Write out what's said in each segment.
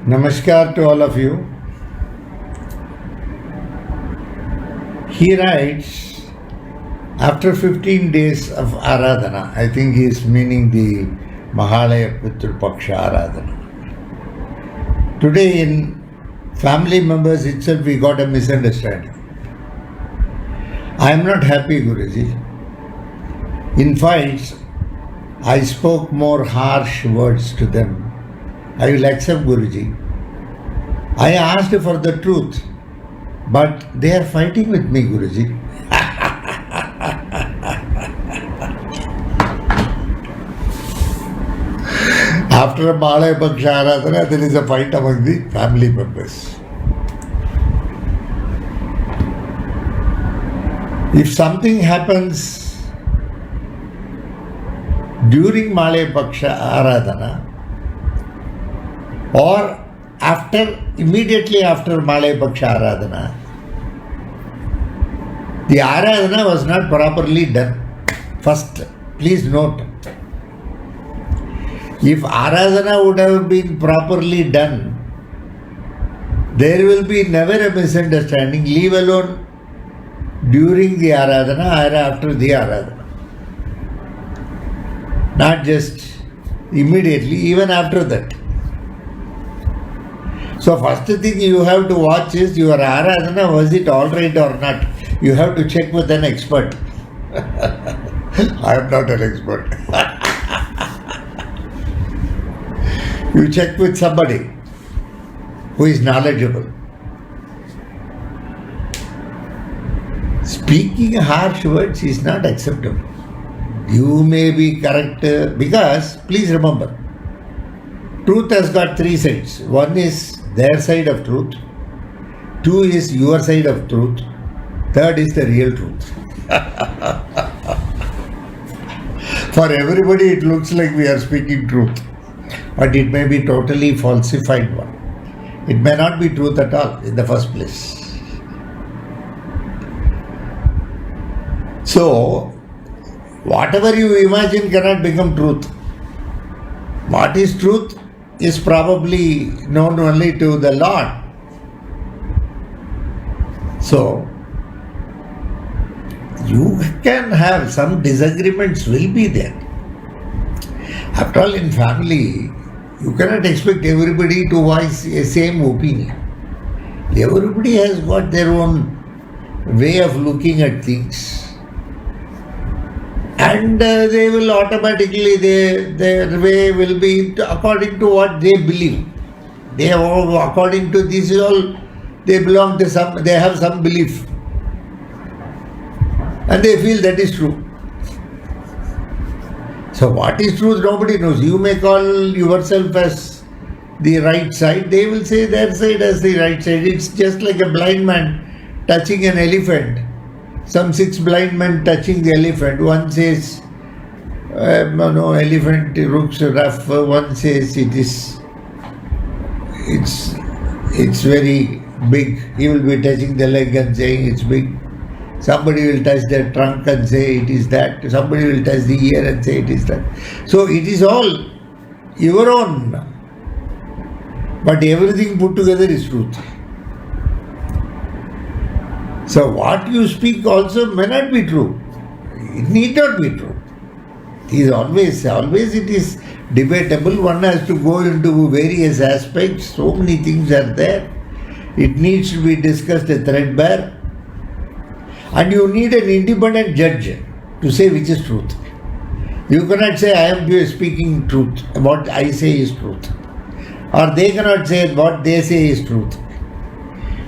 Namaskar to all of you. He writes, after 15 days of Aradhana, I think he is meaning the Mahalaya Pitru Paksha Aradhana. Today in family members itself we got a misunderstanding. I am not happy, Guruji. In fact, I spoke more harsh words to them. I will accept, Guruji. I asked for the truth, but they are fighting with me, Guruji. After Malaya Paksha Aradhana, there is a fight among the family members. If something happens during Malaya Paksha Aradhana or immediately after Malaya Paksha Aradhana, the Aradhana was not properly done. First, please note, if Aradhana would have been properly done, there will be never a misunderstanding, leave alone during the Aradhana or after the Aradhana. Not just immediately, even after that. So first thing you have to watch is your Aradhana, was it alright or not? You have to check with an expert. I am not an expert. You check with somebody who is knowledgeable. Speaking harsh words is not acceptable. You may be correct because, please remember, truth has got three sides. One is their side of truth. Two is your side of truth. Third is the real truth. For everybody it looks like we are speaking truth. But it may be totally falsified one. It may not be truth at all in the first place. So, whatever you imagine cannot become truth. What is truth is probably known only to the Lord. So, you can have some disagreements will be there. After all, in family, you cannot expect everybody to voice a same opinion. Everybody has got their own way of looking at things. And they will automatically, their way will be according to what they believe. They have according to this all, they belong to some, they have some belief. And they feel that is true. So what is truth, nobody knows. You may call yourself as the right side, they will say their side as the right side. It's just like a blind man touching an elephant. Some 6 blind men touching the elephant. One says, no, elephant looks rough. One says it's very big. He will be touching the leg and saying it's big. Somebody will touch the trunk and say it is that. Somebody will touch the ear and say it is that. So it is all your own. But everything put together is truth. So what you speak also may not be true. It need not be true. It is always it is debatable. One has to go into various aspects. So many things are there. It needs to be discussed threadbare. And you need an independent judge to say which is truth. You cannot say I am speaking truth. What I say is truth. Or they cannot say what they say is truth.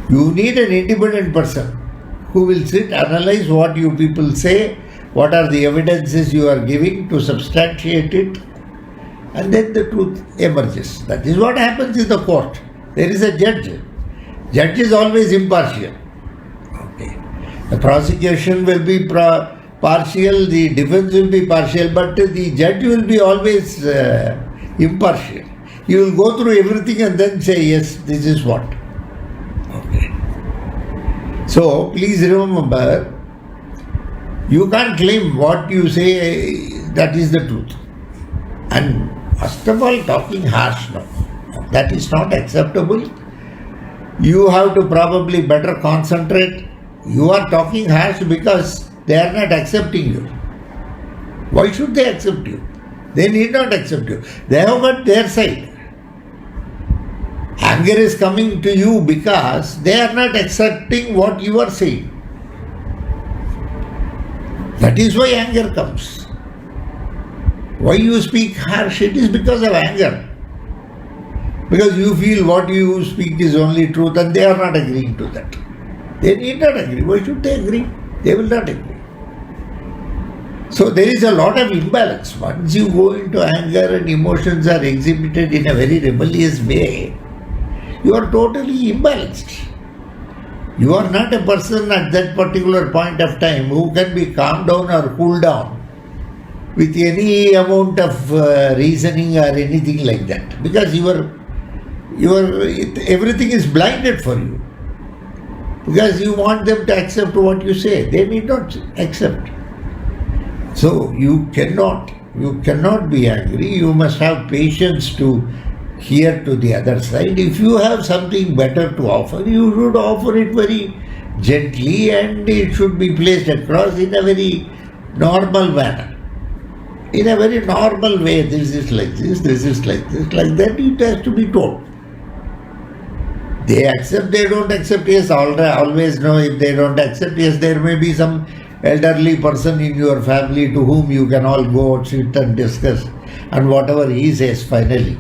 You need an independent person who will sit, analyze what you people say, what are the evidences you are giving to substantiate it, and then the truth emerges. That is what happens in the court. There is a judge. Judge is always impartial. Okay. The prosecution will be partial, the defense will be partial, but the judge will be always impartial. He will go through everything and then say, yes, this is what. Okay. So, please remember, you can't claim what you say that is the truth. And first of all, talking harsh now. That is not acceptable. You have to probably better concentrate. You are talking harsh because they are not accepting you. Why should they accept you? They need not accept you. They have got their side. Anger is coming to you because they are not accepting what you are saying. That is why anger comes. Why you speak harsh? It is because of anger. Because you feel what you speak is only truth and they are not agreeing to that. They need not agree. Why should they agree? They will not agree. So there is a lot of imbalance. Once you go into anger and emotions are exhibited in a very rebellious way, you are totally imbalanced. You are not a person at that particular point of time who can be calmed down or cooled down with any amount of reasoning or anything like that. Because everything is blinded for you. Because you want them to accept what you say. They need not accept. So you cannot be angry. You must have patience to hear to the other side. If you have something better to offer, you should offer it very gently and it should be placed across in a very normal manner. In a very normal way, this is like this, this is like this, like that, it has to be told. They accept, they don't accept, yes, always know if they don't accept, yes, there may be some elderly person in your family to whom you can all go sit and discuss, and whatever he says finally,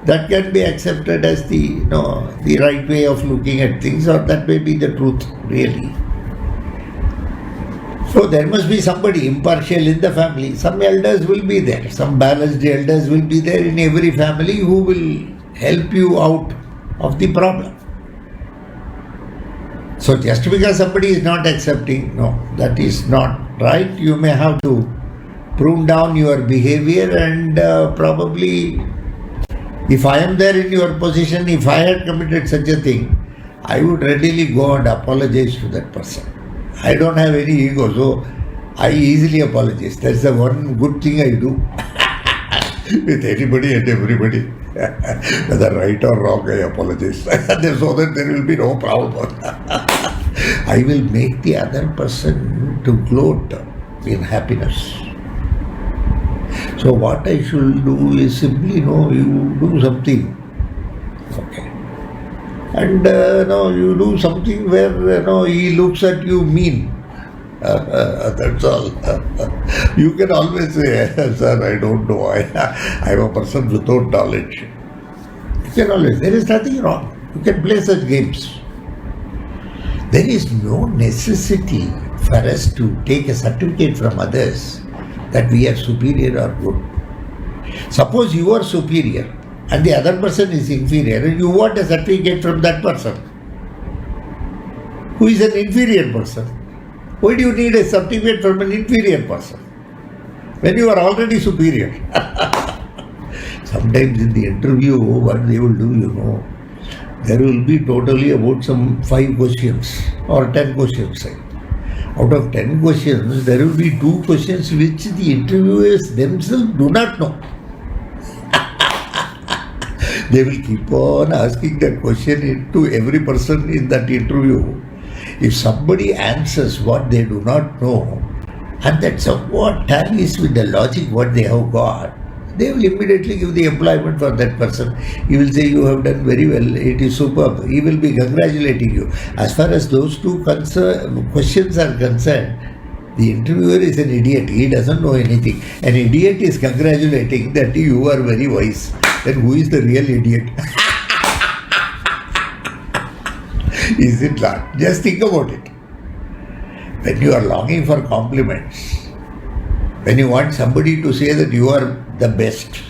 that can be accepted as the right way of looking at things, or that may be the truth really. So there must be somebody impartial in the family. Some elders will be there, some balanced elders will be there in every family who will help you out of the problem. So just because somebody is not accepting, no, that is not right. You may have to prune down your behavior, and probably if I am there in your position, if I had committed such a thing, I would readily go and apologize to that person. I don't have any ego, so I easily apologize. That's the one good thing I do with anybody and everybody. Whether right or wrong, I apologize. So that there will be no problem. I will make the other person to gloat in happiness. So what I should do is simply, you do something. Okay. And you do something where he looks at you mean. That's all. You can always say, sir, I don't know. I am a person without knowledge. You can always. There is nothing wrong. You can play such games. There is no necessity for us to take a certificate from others that we are superior or good. Suppose you are superior and the other person is inferior, and you want a certificate from that person who is an inferior person. Why do you need a certificate from an inferior person when you are already superior? Sometimes in the interview, what they will do, there will be totally about some 5 questions or 10 questions. Out of 10 questions, there will be 2 questions which the interviewers themselves do not know. They will keep on asking that question to every person in that interview. If somebody answers what they do not know, and that somewhat tallies with the logic what they have got, they will immediately give the employment for that person. He will say, you have done very well, it is superb. He will be congratulating you. As far as those 2 questions are concerned, the interviewer is an idiot. He doesn't know anything. An idiot is congratulating that you are very wise. Then who is the real idiot? Is it not? Just think about it. When you are longing for compliments, when you want somebody to say that you are the best,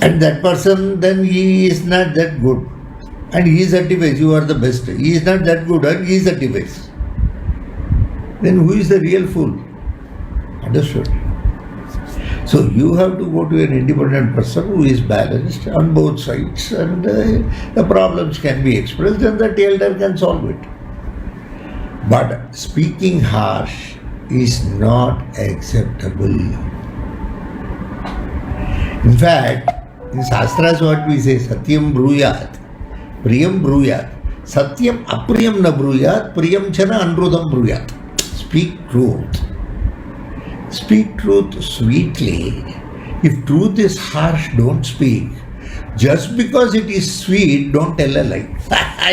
and that person, then he is not that good, and he certifies you are the best. He is not that good and he certifies. Then who is the real fool? Understood? So you have to go to an independent person who is balanced on both sides, and the problems can be expressed and the elder can solve it. But speaking harsh is not acceptable. In fact, In Shastras what we say, Satyam Bruyat, Priyam Bruyat, Satyam Apriyam na Bruyat, Priyam Chana Anrudam Bruyat. Speak truth. Speak truth sweetly. If truth is harsh, don't speak. Just because it is sweet, don't tell a lie.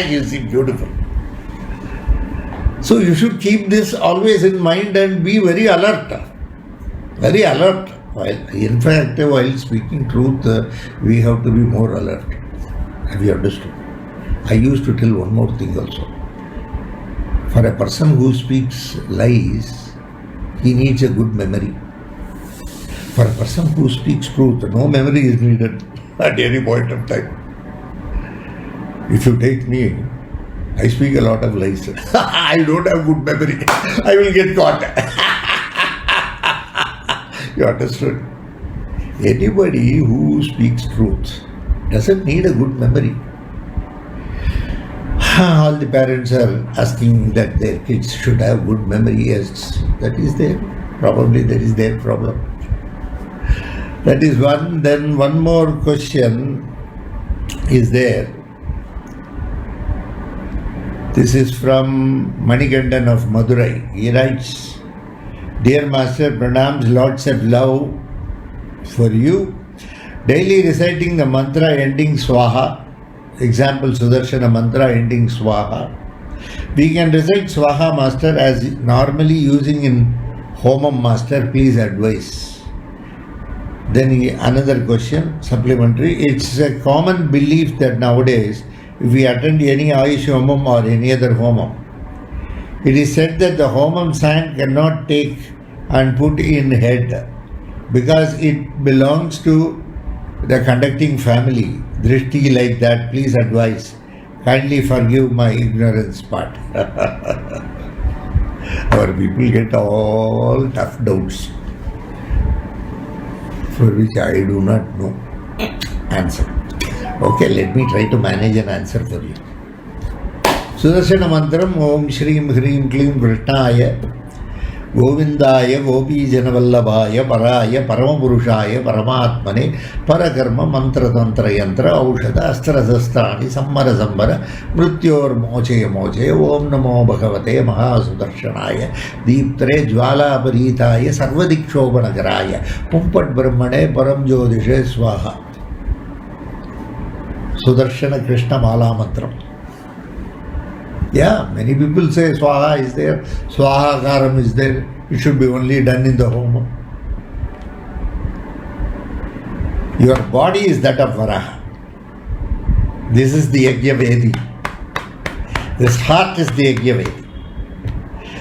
You see, beautiful. So you should keep this always in mind and be very alert. Very alert. In fact, while speaking truth, we have to be more alert. Have you understood? I used to tell one more thing also. For a person who speaks lies, he needs a good memory. For a person who speaks truth, no memory is needed at any point of time. If you take me, I speak a lot of lies. I don't have good memory. I will get caught. You understood? Anybody who speaks truth doesn't need a good memory. All the parents are asking that their kids should have good memory. Yes, that is there. Probably that is their problem. That is one. Then one more question is there. This is from Manikandan of Madurai. He writes, Dear Master, pranams, lots of love for you. Daily reciting the mantra ending Swaha. Example, Sudarshana mantra ending Swaha. We can recite Swaha, Master, as normally using in Homam, Master. Please advise. Then another question, supplementary. It's a common belief that nowadays, if we attend any Ayush Homam or any other Homam, it is said that the Homam sand cannot take and put in head because it belongs to the conducting family. Drishti like that, please advise. Kindly forgive my ignorance part. Our people get all tough doubts for which I do not know answer. Okay, let me try to manage an answer for you. Sudarshana mantram Om Shreem Hreem Kleem Krishnaya Govindaya Gopi Janavallabhaya Paraya Paramapurushaya Paramatmane Parakarma Mantra Tantra Yantra Aushada Astra Sastrani Sammara Sambara Mrityor Moche Moche Om Namo Bhagavate Mahasudarshanaya Deeptre Jwala Prayoga Sarvadikshobanagaraya Pumpat Brahmane Param Jyodishe Swaha Sudarshana Krishna Mala Mantram. Yeah, many people say Swaha is there, Swaha Karam is there. It should be only done in the home. Your body is that of Varaha. This is the Yajna-vedi. This heart is the Yajna-vedi.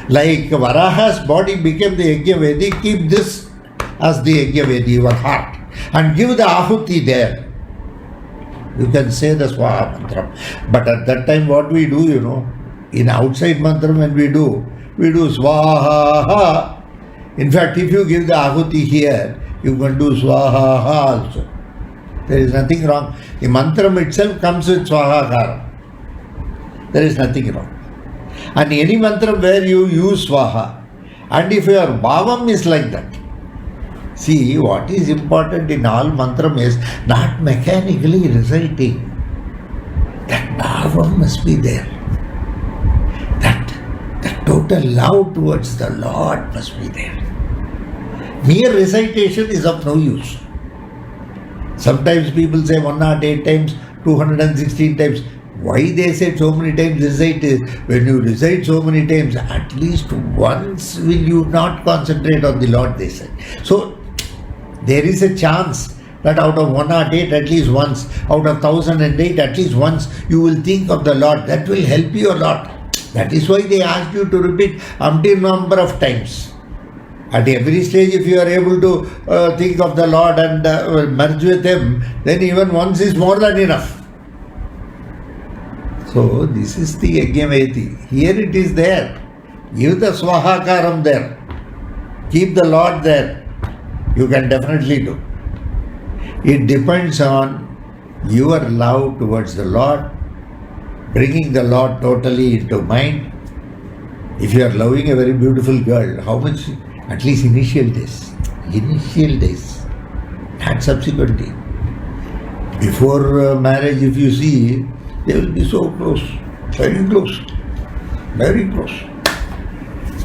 Like Varaha's body became the Yajna-vedi, keep this as the Yajna-vedi, your heart, and give the Ahuti there. You can say the Swaha mantra. But at that time what we do, in outside mantra when we do Swaha. In fact, if you give the Ahuti here, you can do Swaha also. There is nothing wrong. The mantra itself comes with Swaha Kara. There is nothing wrong. And any mantra where you use Swaha, and if your bhavam is like that, see, what is important in all mantram is not mechanically reciting. That bhavam must be there. That total love towards the Lord must be there. Mere recitation is of no use. Sometimes people say 108 times, 216 times. Why they say so many times recite is, when you recite so many times, at least once will you not concentrate on the Lord, they say. So, there is a chance that out of 108 at least once, out of 1008 at least once, you will think of the Lord. That will help you a lot. That is why they ask you to repeat umpteen number of times. At every stage, if you are able to think of the Lord and merge with Him, then even once is more than enough. So, this is the Yajna-vedi. Here it is there. Give the Swahakaram there. Keep the Lord there. You can definitely do. It depends on your love towards the Lord, bringing the Lord totally into mind. If you are loving a very beautiful girl, how much? At least initial days. Not subsequently. Before marriage, if you see, they will be so close, very close, very close.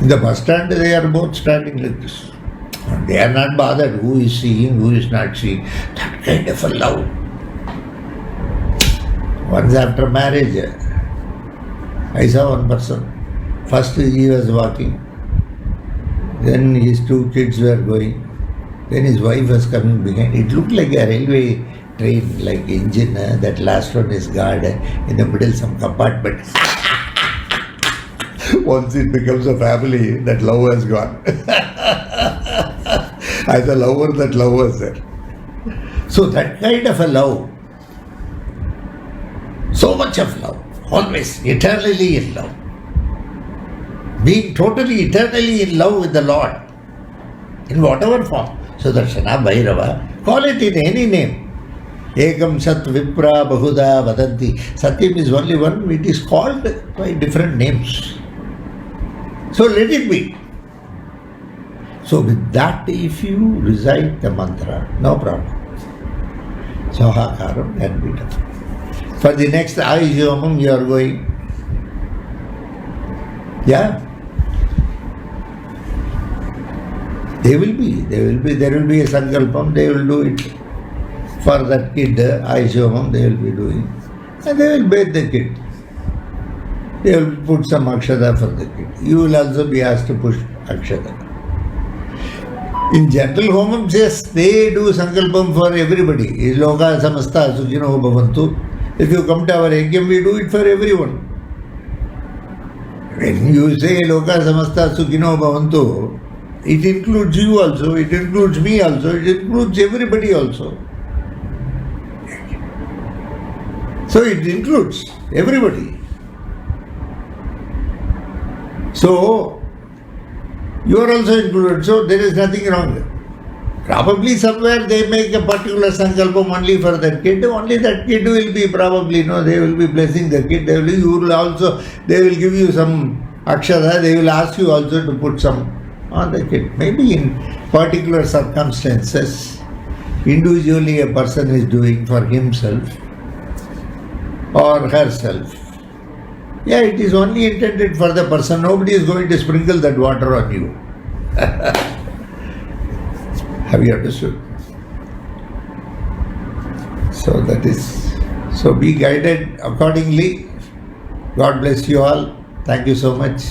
In the bus stand, they are both standing like this. And they are not bothered who is seeing, who is not seeing. That kind of a love. Once after marriage, I saw one person. First he was walking. Then his two kids were going. Then his wife was coming behind. It looked like a railway train, like engine. That last one is guard. In the middle, some compartment. Once it becomes a family, that love has gone. As a lover, that love was there. So that kind of a love, so much of love, always eternally in love, being totally eternally in love with the Lord, in whatever form. Sudarshana, Bhairava, call it in any name. Ekam Sat Vipra Bahuda Vadanti. Satyam is only one, it is called by different names. So let it be. So with that, if you recite the mantra, no problem. Sahakaram can be done. For the next Ayushomam you are going. Yeah. There will be a sankalpam, they will do it. For that kid, Ayushomam, they will be doing. And they will bathe the kid. They will put some akshata for the kid. You will also be asked to push akshata. In general homams, yes, they do sankalpam for everybody. Loka samasta sukhino bhavantu. If you come to our yajnam, we do it for everyone. When you say Loka samasta sukhino bhavantu, it includes you also, it includes me also, it includes everybody also. So it includes everybody. So you are also included, so there is nothing wrong. Probably somewhere they make a particular sankalpam only for that kid. Only that kid will be probably, they will be blessing the kid. They will give you some akshata, they will ask you also to put some on the kid. Maybe in particular circumstances, individually a person is doing for himself or herself. Yeah, it is only intended for the person. Nobody is going to sprinkle that water on you. Have you understood? So be guided accordingly. God bless you all. Thank you so much.